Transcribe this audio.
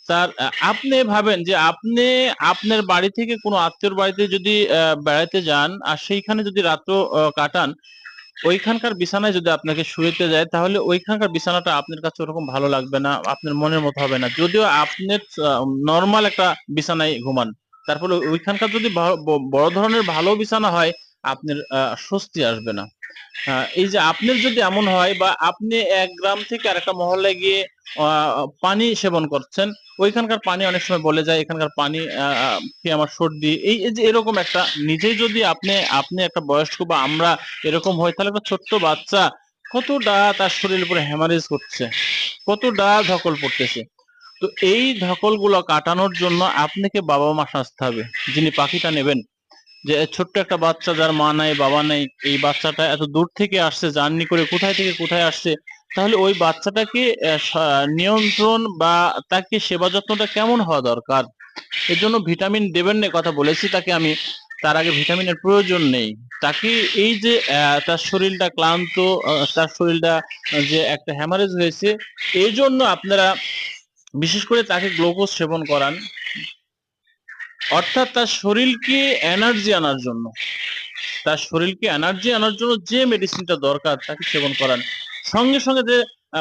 Sir আপনি ভাবেন যে আপনি আপনার বাড়ি থেকে কোনো আত্মীয়র বাড়িতে যদি বেড়াইতে যান আর সেইখানে যদি রাত্র কাটান, ওইখানকার বিছানায় যদি আপনাকে শুইতে যায় তাহলে ওইখানকার বিছানাটা আপনার কাছে ওরকম ভালো লাগবে না, আপনার মনের মতো হবে না। যদিও আপনার নরমাল একটা বিছানায় ঘুমান, তারপরে ওইখানকার যদি বড় ধরনের ভালো বিছানা হয়, আপনার স্বস্তি আসবে না। এই যে আপনার যদি এমন হয় বা আপনি এক গ্রাম থেকে আরেকটা মহল্লায় গিয়ে পানি সেবন করছেন, ওইখানকার পানি অনেক সময় বলে যায়, এখানকার পানি খেয়ে আমার সর্দি, এই যে এরকম একটা নিজেই যদি আপনি আপনি একটা বয়স্ক বা আমরা এরকম হয়, তাহলে একটা ছোট্ট বাচ্চা কতটা তার শরীরের উপরে হ্যামারেজ করছে, কতটা ধকল পড়তেছে। তো এই ধকল গুলো কাটানোর জন্য আপনাকে বাবা মা সাজতে হবে, যিনি পাখিটা নেবেন। যে ছোট্ট একটা বাচ্চা যার মা নাই বাবা নাই, এই বাচ্চাটা এত দূর থেকে আসছে জার্নি করে, কোথায় থেকে কোথায় আসছে, তাহলে ওই বাচ্চাটাকে নিয়ন্ত্রণ বা তাকে সেবা যত্নটা কেমন হওয়া দরকার, এর জন্য ভিটামিন দেবেন না কথা বলেছি তাকে আমি। তার আগে ভিটামিনের প্রয়োজন নেই তাকে। এই যে তার শরীরটা ক্লান্ত, তার শরীরটা যে একটা হ্যামারেজ হয়েছে, এই জন্য আপনারা বিশেষ করে তাকে গ্লুকোজ সেবন করান, অর্থাৎ তার শরীরকে এনার্জি আনার জন্য, তার শরীরকে এনার্জি আনার জন্য যে মেডিসিনটা দরকার তাকে সেবন করান। সঙ্গে সঙ্গে যে